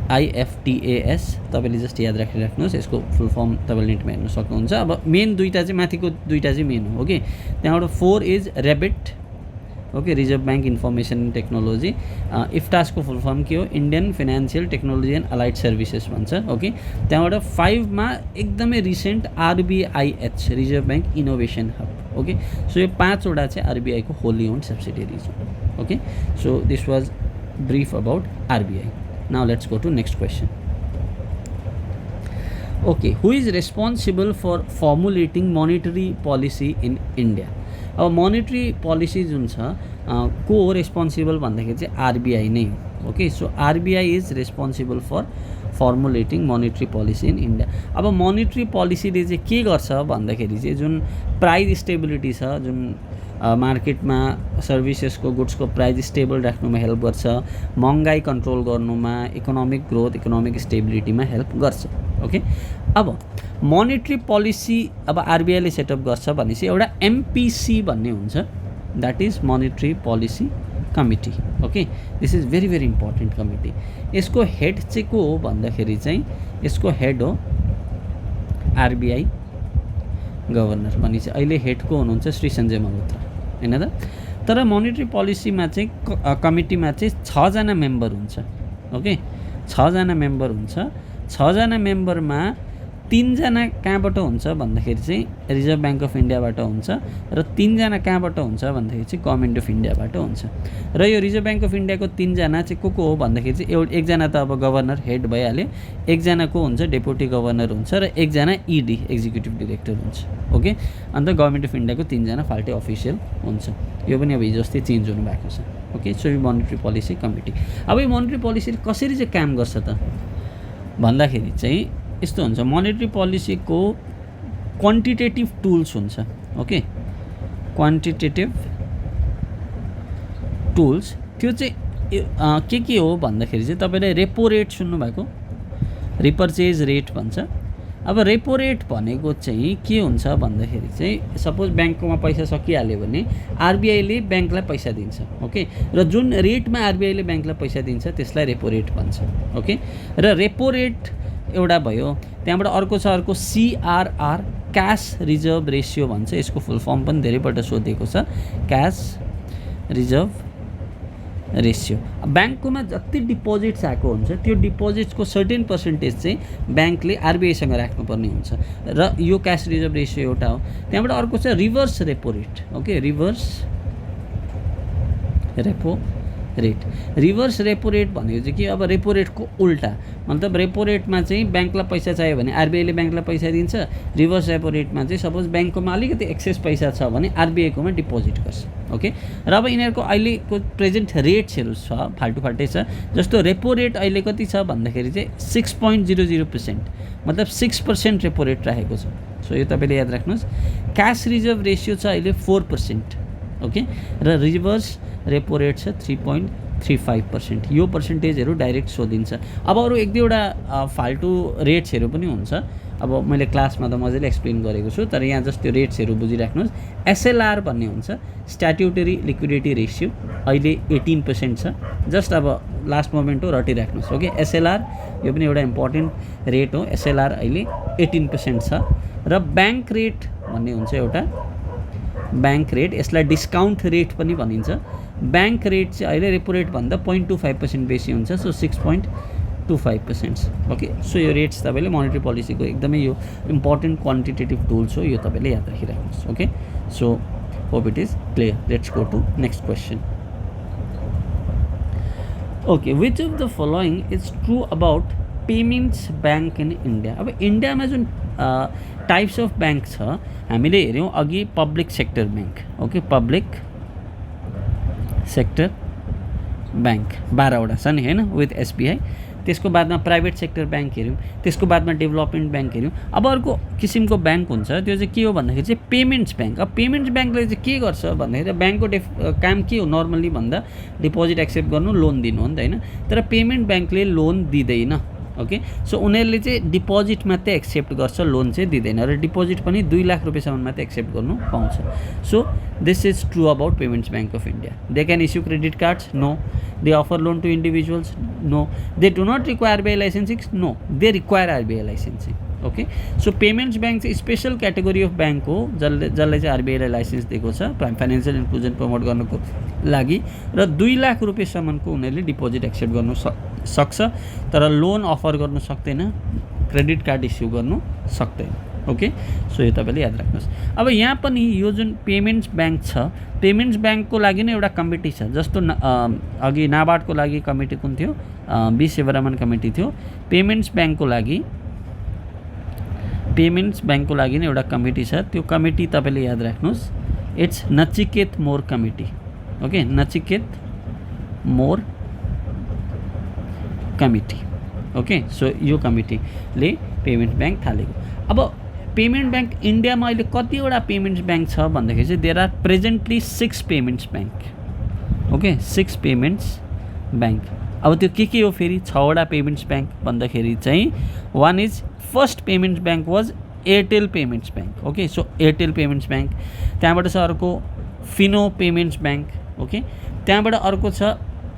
IFTAS तपाईँले जस्ट याद राखिराख्नुहोस्, यसको फुल फर्म तपाईँले नेटमा हेर्न सक्नुहुन्छ। अब मेन दुईवटा चाहिँ माथिको दुईवटा चाहिँ मेन हो। ओके, त्यहाँबाट 4 is ReBIT, okay, reserve bank information and technology. इफ्टासको फुल फर्म के हो, Indian financial technology and allied services भन्छ। ओके, त्यहाँबाट 5 मा एकदमै recent RBIH, reserve bank innovation hub. Okay, so यो 5 वटा चाहिँ RBI को होली ओन्ड सब्सिडियरीज हो। Okay, so this was brief about RBI। Now let's go to next question. Okay, who is responsible for formulating monetary policy in India? अब monetary policy जुन छ को responsible भन्दाखेरि चाहिँ RBI नै हो। Okay, so RBI is responsible for formulating monetary policy in India. अब monetary पोलिसीले चाहिँ के गर्छ भन्दाखेरि चाहिँ जुन प्राइस स्टेबिलिटी छ, जुन मार्केटमा सर्भिसेसको गुड्सको प्राइस स्टेबल राख्नुमा हेल्प गर्छ, महँगाई कन्ट्रोल गर्नुमा, इकोनोमिक ग्रोथ, इकोनोमिक स्टेबिलिटीमा हेल्प गर्छ। ओके, अब मोनेटरी पोलिसी अब RBIले सेटअप गर्छ भनेपछि एउटा MPC भन्ने हुन्छ, that is monetary policy committee. Okay, this is very very important committee. यसको हेड चाहिँ को हो भन्दाखेरि चाहिँ यसको हेड हो RBI गभर्नर भनी चाहिँ अहिले हेडको हुनुहुन्छ श्री सञ्जय मल्होत्रा, हैन त। तर मोनेटरी पोलिसीमा चाहिँ कमिटीमा चाहिँ 6 जना मेम्बर हुन्छ। ओके, 6 जना मेम्बर हुन्छ। 6 जना मेम्बरमा 3 जना कहाँबाट हुन्छ भन्दाखेरि चाहिँ रिजर्भ ब्याङ्क अफ इन्डियाबाट हुन्छ र 3 जना कहाँबाट हुन्छ भन्दाखेरि चाहिँ गभर्नमेन्ट अफ इन्डियाबाट हुन्छ। र यो रिजर्भ ब्याङ्क अफ इन्डियाको 3 जना चाहिँ को हो भन्दाखेरि चाहिँ एकजना त अब गभर्नर हेड भइहाल्यो, एकजना को हुन्छ डेपुटी गभर्नर हुन्छ र एकजना ED एक्जिक्युटिभ डिरेक्टर हुन्छ। ओके, अन्त गभर्नमेन्ट अफ इन्डियाको 3 जना फाल्टे अफिसियल हुन्छ। यो पनि अब हिजो अस्ति चेन्ज हुनु भएको छ। ओके, सो यो मोनेटरी पोलिसी कमिटी। अब यो मोनेटरी पोलिसीले कसरी चाहिँ काम गर्छ त भन्दाखेरि चाहिँ यस्तो हुन्छ, मोनेटरी पोलिसीको क्वान्टिटेटिभ टुल्स हुन्छ। ओके, क्वान्टिटेटिभ टुल्स त्यो चाहिँ के हो भन्दाखेरि चाहिँ तपाईँले रेपो रेट सुन्नुभएको, रिपर्चेज रेट भन्छ। अब रेपो रेट भनेको चाहिँ के हुन्छ भन्दाखेरि चाहिँ सपोज ब्याङ्कमा पैसा सकिहाल्यो भने RBIले ब्याङ्कलाई पैसा दिन्छ। ओके, र जुन रेटमा RBIले ब्याङ्कलाई पैसा दिन्छ त्यसलाई रेपो रेट भन्छ। ओके, र रेपो रेट एउटा भयो, त्यहाँबाट अर्को छ अर्को CRR, क्यास रिजर्भ रेसियो भन्छ। यसको फुल फर्म पनि धेरैपल्ट सोधेको छ, क्यास रिजर्भ रेसियो। ब्याङ्ककोमा जति डिपोजिट्स आएको हुन्छ त्यो डिपोजिट्सको सर्टेन पर्सेन्टेज चाहिँ ब्याङ्कले RBIसँग राख्नुपर्ने हुन्छ र यो क्यास रिजर्भ रेसियो एउटा हो। त्यहाँबाट अर्को छ reverse repo rate. Okay, reverse repo rate. Reverse repo rate भनेको चाहिँ कि अब रेपो रेटको उल्टा, मतलब रेपो रेटमा चाहिँ ब्याङ्कलाई पैसा चाहियो भने RBIले ब्याङ्कलाई पैसा दिन्छ। रिभर्स रेपो रेटमा चाहिँ सपोज ब्याङ्ककोमा अलिकति एक्सेस पैसा छ भने RBIकोमा डिपोजिट गर्छ। ओके, र अब यिनीहरूको अहिलेको प्रेजेन्ट रेट्सहरू छ फाल्टै छ। जस्तो रेपो रेट अहिले कति छ भन्दाखेरि चाहिँ 6.00%, मतलब 6% रेपो रेट राखेको छ। सो यो तपाईँले याद राख्नुहोस्। क्यास रिजर्भ रेसियो छ अहिले 4%। ओके, र रिभर्स रेपो रेट छ 3.35%। यो पर्सेन्टेजहरू डाइरेक्ट सोधिन्छ। अब अरू एक दुईवटा फाल्टु रेट्सहरू पनि हुन्छ, अब मैले क्लासमा त मजाले एक्सप्लेन गरेको छु, तर यहाँ जस्ट त्यो रेट्सहरू बुझिराख्नुहोस्। SLR भन्ने हुन्छ, स्ट्याट्युटरी लिक्विडिटी रेसियो, अहिले 18% छ। जस्ट अब लास्ट मोमेन्ट हो, रटिराख्नुहोस्। ओके, SLR यो पनि एउटा इम्पोर्टेन्ट रेट हो। SLR अहिले 18% छ। र ब्याङ्क रेट भन्ने हुन्छ एउटा, ब्याङ्क रेट, यसलाई डिस्काउन्ट रेट पनि भनिन्छ। ब्याङ्क रेट चाहिँ अहिले रेपो रेट भन्दा 0.25% बेसी हुन्छ, सो 6.25%। ओके, सो यो रेट्स तपाईँले मोनेटरी पोलिसीको एकदमै यो इम्पोर्टेन्ट क्वान्टिटेटिभ टुल्स हो, यो तपाईँले याद राखिराख्नुहोस्। Okay, so hope it is clear. Let's go to next question. Okay, which of the following is true about payments bank in India. अब इन्डियामा जुन टाइप्स अफ ब्याङ्क छ हामीले हेऱ्यौँ अघि, public sector bank. Okay, public sector bank 12वटा छ नि, होइन, विथ SBI। त्यसको बादमा प्राइभेट सेक्टर ब्याङ्क हेऱ्यौँ, त्यसको बादमा डेभलपमेन्ट ब्याङ्क हेऱ्यौँ। अब अर्को किसिमको ब्याङ्क हुन्छ, त्यो चाहिँ के हो भन्दाखेरि चाहिँ पेमेन्ट्स ब्याङ्क। अब पेमेन्ट्स ब्याङ्कले चाहिँ के गर्छ भन्दाखेरि ब्याङ्कको काम के हो नर्मल्ली भन्दा डिपोजिट एक्सेप्ट गर्नु, लोन दिनु हो नि त, होइन। तर पेमेन्ट ब्याङ्कले लोन दिँदैन। ओके, सो उनीहरूले चाहिँ डिपोजिट मात्रै एक्सेप्ट गर्छ, लोन चाहिँ दिँदैन। र डिपोजिट पनि 2 लाख रुपियाँसम्म मात्रै एक्सेप्ट गर्नु पाउँछ। So this is true about payments bank of India. They can issue credit cards, no. They offer loan to individuals, no. They do not require RBI licensing, no they require RBI licensing. Okay, so payments bank चाहिँ special category of bank हो जसले चाहिँ आरबिआईलाई licence दिएको छ financial inclusion promote गर्नको लागि, र 2 लाख रुपियाँसम्मको उनीहरूले डिपोजिट एक्सेप्ट गर्नु सक्छ, तर लोन अफर गर्नु सक्दैन, क्रेडिट कार्ड इस्यु गर्नु सक्दैन. ओके, सो यो तपाईँले याद राख्नुहोस्. अब यहाँ पनि यो जुन पेमेन्ट्स ब्याङ्क छ, पेमेन्ट्स ब्याङ्कको लागि नै एउटा कमिटी छ. जस्तो अघि नाबार्डको लागि कमिटी कुन थियो, बी शिवरामन कमिटी थियो. पेमेन्ट्स ब्याङ्कको लागि नै एउटा कमिटी छ. त्यो कमिटी तपाईँले याद राख्नुहोस्, it's Nachiket more committee. Okay, Nachiket more committee. Okay, so यो कमिटीले पेमेन्ट ब्याङ्क थालेको. अब पेमेन्ट ब्याङ्क इन्डियामा अहिले कतिवटा पेमेन्ट्स ब्याङ्क छ भन्दाखेरि चाहिँ there are presently 6 payments bank. Okay, 6 payments bank. अब त्यो के हो फेरि 6वटा पेमेन्ट्स ब्याङ्क भन्दाखेरि चाहिँ one is first payments bank was Airtel payments bank. Okay, so Airtel payments bank. त्यहाँबाट छ अर्को फिनो पेमेन्ट्स ब्याङ्क. ओके, त्यहाँबाट अर्को छ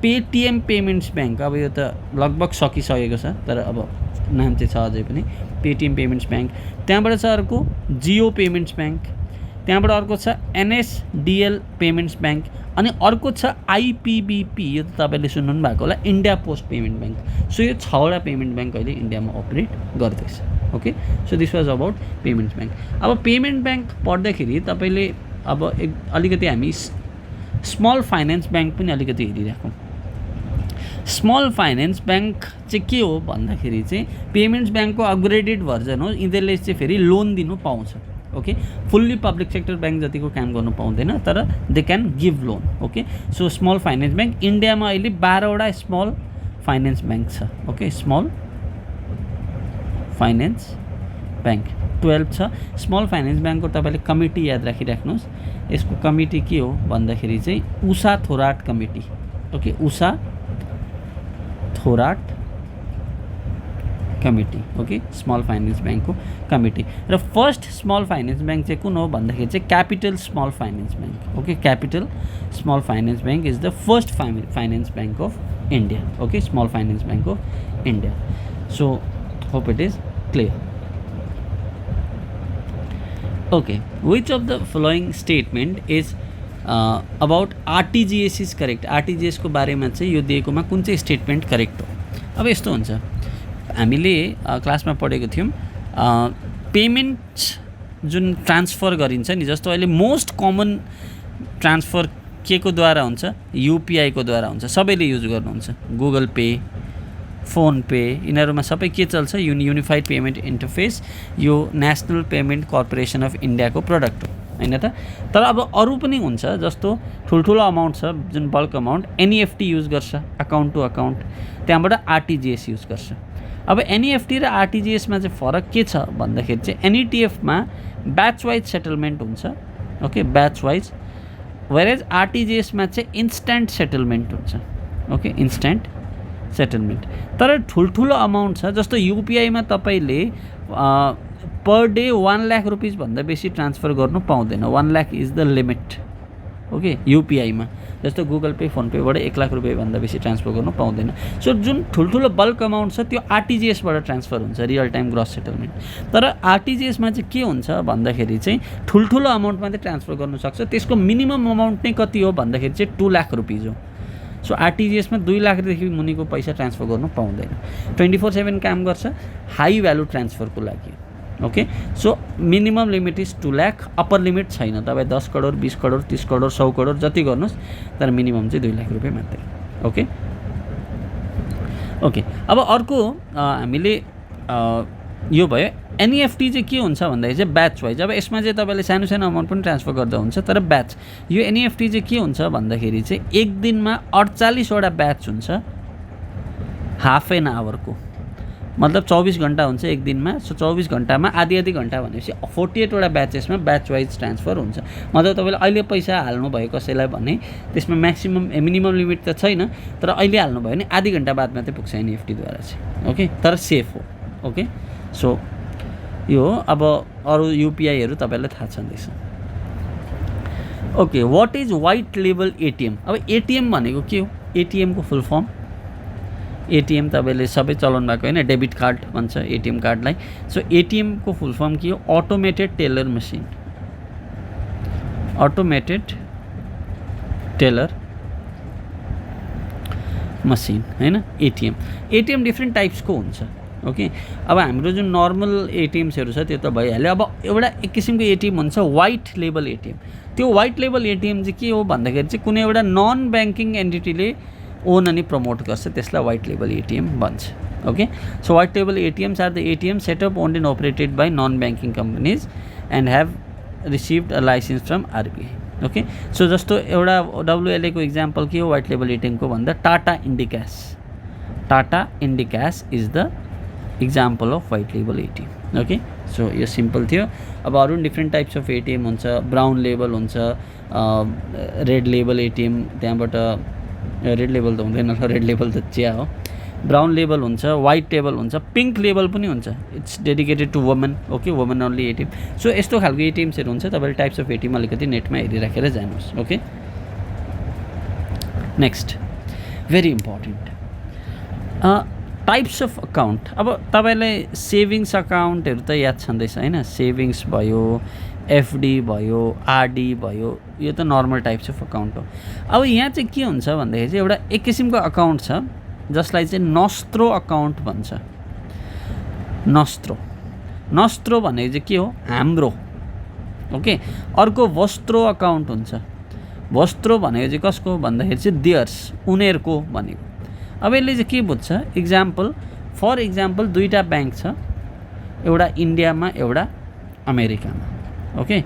पेटिएम पेमेन्ट्स ब्याङ्क. अब यो त लगभग सकिसकेको छ, तर अब नाम चाहिँ छ अझै पनि, पेटिएम पेमेन्ट्स ब्याङ्क. त्यहाँबाट छ अर्को जियो पेमेन्ट्स ब्याङ्क. त्यहाँबाट अर्को छ एनएसडिएल पेमेन्ट्स ब्याङ्क. अनि अर्को छ आइपिबिपी. यो त तपाईँले सुन्नु भएको होला, India post payment bank. So यो 6वटा पेमेन्ट ब्याङ्क अहिले इन्डियामा अपरेट गर्दैछ. Okay, so this was about payments bank. अब पेमेन्ट ब्याङ्क पढ्दाखेरि तपाईँले अब अलिकति हामी स्मल फाइनेन्स ब्याङ्क पनि अलिकति हेरिराखौँ. स्मल फाइनेन्स ब्याङ्क चाहिँ के हो भन्दाखेरि चाहिँ पेमेन्ट्स ब्याङ्कको अपग्रेडेड भर्जन हो. यिनीहरूले चाहिँ फेरि लोन दिनु पाउँछ. Okay, fully public sector bank जतिको काम गर्नु पाउँदैन, तर they can give loan. Okay, so small finance bank इन्डियामा अहिले 12वटा स्मल फाइनेन्स ब्याङ्क छ. ओके, स्मल फाइनेन्स ब्याङ्क 12 छ. स्मल फाइनेन्स ब्याङ्कको तपाईँले कमिटी याद राखिराख्नुहोस्. यसको कमिटी के हो भन्दाखेरि चाहिँ Usha Thorat committee. Okay, Usha Thorat committee. Okay, small finance ब्याङ्कको कमिटी. र फर्स्ट स्मल फाइनेन्स ब्याङ्क चाहिँ कुन हो भन्दाखेरि चाहिँ capital small finance bank. Okay, capital small finance bank is the first finance bank of India. Okay, small finance bank of India. So hope it is clear. Okay, which of the following statement is about RTGS is correct? RTGS को बारेमा चाहिँ यो दिएकोमा कुन चाहिँ statement correct हो? अब यस्तो हुन्छ, हामीले क्लासमा पढेको थियौँ पेमेन्ट जुन ट्रान्सफर गरिन्छ नि, जस्तो अहिले मोस्ट कमन ट्रान्सफर के को द्वारा हुन्छ? युपिआई को द्वारा हुन्छ. सबैले युज गर्नुहुन्छ. गुगल पे, फोन पे, यिनीहरूमा सबै के चल्छ? Unified payment interface. यो नेसनल पेमेन्ट कर्पोरेसन अफ इन्डियाको प्रडक्ट हो, होइन त? तर अब अरू पनि हुन्छ, जस्तो ठुल्ठुलो अमाउन्ट छ जुन बल्क अमाउन्ट, एनइएफटी युज गर्छ, अकाउन्ट टु अकाउन्ट. त्यहाँबाट आरटिजिएस युज गर्छ. अब एनइएफटी र आरटिजिएसमा चाहिँ फरक के छ भन्दाखेरि चाहिँ एनइटिएफमा ब्याच वाइज सेटलमेन्ट हुन्छ. Okay, batch wise. वेरेज आरटिजिएसमा चाहिँ इन्स्ट्यान्ट सेटलमेन्ट हुन्छ. Okay, instant settlement. तर ठुल्ठुलो अमाउन्ट छ, जस्तो युपिआईमा तपाईँले पर डे 1 लाख रुपिस भन्दा बेसी ट्रान्सफर गर्नु पाउँदैन. 1 lakh is the limit. Okay, युपिआईमा. जस्तो गुगल पे, फोन पेबाट 1 लाख रुपियाँ भन्दा बेसी ट्रान्सफर गर्नु पाउँदैन. सो जुन ठुल्ठुलो बल्क अमाउन्ट छ त्यो आरटिजिएसबाट ट्रान्सफर हुन्छ, रियल टाइम ग्रस सेटलमेन्ट. तर आरटिजिएसमा चाहिँ के हुन्छ भन्दाखेरि चाहिँ ठुल्ठुलो अमाउन्ट मात्रै ट्रान्सफर गर्नु सक्छ. त्यसको मिनिमम अमाउन्ट नै कति हो भन्दाखेरि चाहिँ 2 लाख रुपिस हो. सो आरटिजिएसमा 2 लाखदेखि मुनिको पैसा ट्रान्सफर गर्नु पाउँदैन. 24/7 काम गर्छ हाई भ्यालु ट्रान्सफरको लागि. Okay, so minimum limit is 2 lakh, upper limit छैन. तपाईँ 10 करोड, 20 करोड, 30 करोड, 100 करोड जति गर्नुहोस्, तर मिनिमम चाहिँ 2 लाख रुपियाँ मात्रै. Okay, okay. अब अर्को हामीले यो भयो. एनइएफटी चाहिँ के हुन्छ भन्दाखेरि चाहिँ ब्याच वाइज. अब यसमा चाहिँ तपाईँले सानो सानो अमाउन्ट पनि ट्रान्सफर गर्दा हुन्छ, तर ब्याच. यो एनइएफटी चाहिँ के हुन्छ भन्दाखेरि चाहिँ एक दिनमा 48वटा ब्याच हुन्छ, हाफ एन आवरको. मतलब 24 घन्टा हुन्छ एक दिनमा. सो 24 घन्टामा आधी घन्टा भनेपछि 48वटा ब्याचेसमा ब्याच वाइज ट्रान्सफर हुन्छ. मतलब तपाईँले अहिले पैसा हाल्नुभयो कसैलाई भने त्यसमा म्याक्सिमम मिनिमम लिमिट त छैन, तर अहिले हाल्नुभयो भने आधी घन्टा बाद मात्रै पुग्छ एनइएफटीद्वारा चाहिँ. ओके, तर सेफ हो. ओके, सो यो हो. अब अरू युपिआईहरू तपाईँलाई थाहा छँदैछ. Okay, what is white label ATM? अब एटिएम भनेको के हो? एटिएमको फुल फर्म एटीएम तपाईँले सबै चलाउनु भएको होइन, डेबिट कार्ड भन्छ एटीएम कार्डलाई। सो एटीएमको फुल फर्म के हो? Automated teller machine, automated teller machine होइन एटीएम। एटीएम डिफ्रेन्ट टाइप्सको हुन्छ। ओके, अब हाम्रो जुन नर्मल एटिएम्सहरू छ त्यो त भइहाल्यो। अब एउटा एक किसिमको एटिएम हुन्छ वाइट लेबल एटिएम। त्यो वाइट लेबल एटिएम चाहिँ के हो भन्दाखेरि चाहिँ कुनै एउटा नन ब्याङ्किङ एन्टिटीले ओन अनि प्रमोट गर्छ, त्यसलाई वाइट लेबल एटिएम भन्छ। Okay, so white label ATMs are the ATM setup owned and operated by non banking companies and have received a license from RBI. Okay, so जस्तो एउटा डब्लुएलए को example के हो white label एटिएमको भन्दा Tata Indicash, Tata Indicash is the example of white label ATM. Okay, so यो simple थियो। अब अरू डिफ्रेन्ट टाइप्स अफ एटिएम हुन्छ, ब्राउन लेबल हुन्छ, रेड लेबल एटिएम, त्यहाँबाट रेड लेबल त हुँदैन, रेड लेबल त चिया हो, ब्राउन लेबल हुन्छ, वाइट लेबल हुन्छ, पिङ्क लेबल पनि हुन्छ, it's dedicated to women. Okay, women only ATM. So यस्तो खालको एटिएम्सहरू हुन्छ, तपाईँले टाइप्स अफ एटिएम अलिकति नेटमा हेरिराखेर जानुहोस्। Okay, next very important types of account. अब तपाईँलाई सेभिङ्स अकाउन्टहरू त याद छँदैछ होइन, सेभिङ्स भयो, एफडी भयो, आरडी भयो, यो त नर्मल टाइप्स अफ अकाउन्ट हो। अब यहाँ चाहिँ के हुन्छ भन्दाखेरि चाहिँ एउटा एक किसिमको अकाउन्ट छ जसलाई चाहिँ नस्त्रो अकाउन्ट भन्छ। नस्त्रो, नस्त्रो भनेको चाहिँ के हो? हाम्रो। ओके, अर्को वस्त्रो अकाउन्ट हुन्छ। वस्त्रो भनेको चाहिँ कसको भन्दाखेरि चाहिँ देयर्स, उनीहरूको भनेको। अब यसले चाहिँ के बुझ्छ? इक्जाम्पल, फर इक्जाम्पल दुईवटा ब्याङ्क छ, एउटा इन्डियामा एउटा अमेरिकामा। ओके,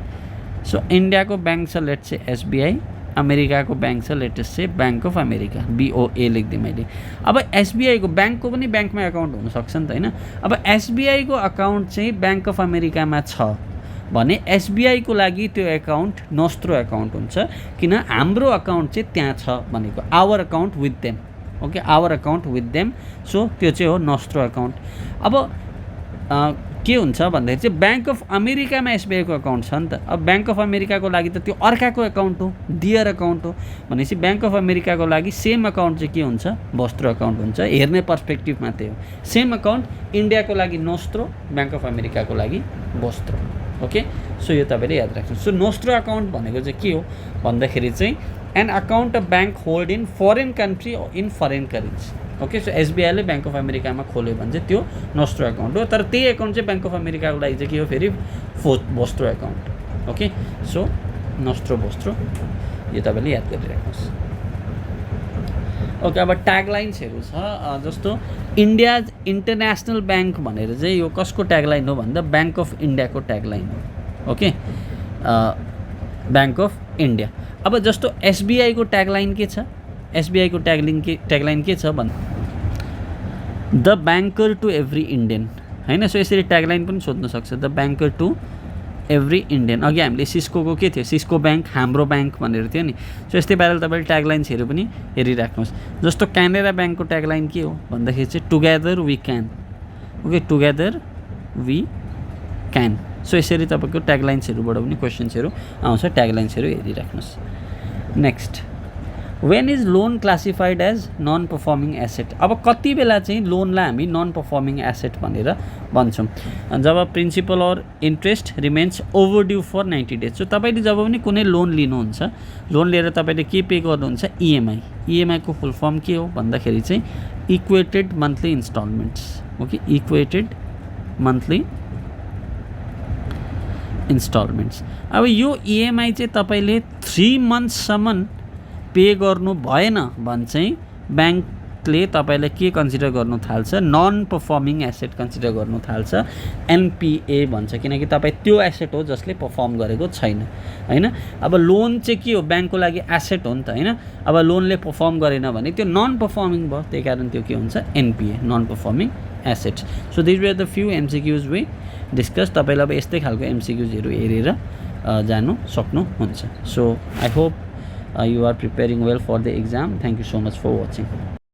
सो इन्डियाको ब्याङ्क छ लेट्स से एसबिआई, अमेरिकाको ब्याङ्क छ लेटेस्ट चाहिँ ब्याङ्क अफ अमेरिका, बिओए लेखिदिएँ मैले। अब एसबिआईको ब्याङ्कको पनि ब्याङ्कमा अकाउन्ट हुनसक्छ नि त होइन। अब एसबिआईको अकाउन्ट चाहिँ ब्याङ्क अफ अमेरिकामा छ भने एसबिआईको लागि त्यो अकाउन्ट नस्त्रो अकाउन्ट हुन्छ, किन हाम्रो अकाउन्ट चाहिँ त्यहाँ छ भनेको, our account with them. Okay, our account with them, so त्यो चाहिँ हो नस्त्रो अकाउन्ट। अब के हुन्छ भन्दाखेरि चाहिँ ब्याङ्क अफ अमेरिकामा एसबिआईको अकाउन्ट छ नि त। अब ब्याङ्क अफ अमेरिकाको लागि त त्यो अर्काको अकाउन्ट हो, डियर अकाउन्ट हो, भनेपछि ब्याङ्क अफ अमेरिकाको लागि सेम अकाउन्ट चाहिँ के हुन्छ? वस्त्रो अकाउन्ट हुन्छ। हेर्ने पर्सपेक्टिभमा त्यही हो। सेम अकाउन्ट इन्डियाको लागि नोस्त्रो, ब्याङ्क अफ अमेरिकाको लागि वस्त्रो। ओके, सो यो तपाईँले याद राख्नु। सो नोस्त्रो अकाउन्ट भनेको चाहिँ के हो भन्दाखेरि चाहिँ an account a bank hold in foreign country in foreign currency. Okay, so एसबिआईले ब्याङ्क अफ अमेरिकामा खोल्यो भने चाहिँ त्यो नोस्त्रो अकाउन्ट हो, तर त्यही अकाउन्ट चाहिँ ब्याङ्क अफ अमेरिकाको लागि चाहिँ के हो फेरि वस्त्रो अकाउन्ट। ओके, सो नोस्त्रो वस्त्रो यो तपाईँले याद गरिराख्नुहोस्। ओके, अब ट्यागलाइन्सहरू छ, जस्तो इन्डिया इन्टरनेसनल ब्याङ्क भनेर चाहिँ यो कसको ट्यागलाइन हो भन्दा ब्याङ्क अफ इन्डियाको ट्यागलाइन हो। Okay, bank of India. अब जस्तो एसबिआईको ट्यागलाइन के छ? एसबिआईको ट्यागलाइन के छ भन्दा the banker to every Indian होइन। सो यसरी ट्यागलाइन पनि सोध्न सक्छ, the banker to every Indian. अघि हामीले सिस्कोको के थियो? सिस्को ब्याङ्क हाम्रो ब्याङ्क भनेर थियो नि। सो यस्तै पाराले तपाईँले ट्यागलाइन्सहरू पनि हेरिराख्नुहोस्। जस्तो क्यानेरा ब्याङ्कको ट्यागलाइन के हो भन्दाखेरि चाहिँ together we can. Okay, together we can. So यसरी तपाईँको ट्यागलाइन्सहरूबाट पनि क्वेसन्सहरू आउँछ, ट्यागलाइन्सहरू हेरिराख्नुहोस्। Next, when is loan classified as non performing asset. अब कति बेला चाहिँ लोनलाई हामी नन पर्फर्मिङ एसेट भनेर भन्छौँ? जब principal or interest remains over due for 90 days. So तपाईँले जब पनि कुनै लोन लिनुहुन्छ, लोन लिएर तपाईँले के पे गर्नुहुन्छ? इएमआई। इएमआईको फुल फर्म के हो भन्दाखेरि चाहिँ equated monthly instalments. Okay, equated monthly instalments. अब यो इएमआई चाहिँ तपाईँले 3 मन्थसम्म पे गर्नु भएन भने चाहिँ ब्याङ्कले तपाईँलाई के कन्सिडर गर्नु थाल्छ? नन पर्फर्मिङ एसेट कन्सिडर गर्नु थाल्छ, एनपिए भन्छ, किनकि तपाईँ त्यो एसेट हो जसले पर्फर्म गरेको छैन होइन। अब लोन चाहिँ के हो? ब्याङ्कको लागि एसेट हो नि त होइन। अब लोनले पर्फर्म गरेन भने त्यो नन पर्फर्मिङ भयो, त्यही कारण त्यो के हुन्छ? NPA, non performing assets. So this were the few MCQs we discuss. तपाईँलाई अब यस्तै खालको एमसिक्युजहरू हेरेर जानु सक्नुहुन्छ। So I hope you are preparing well for the exam. Thank you so much for watching.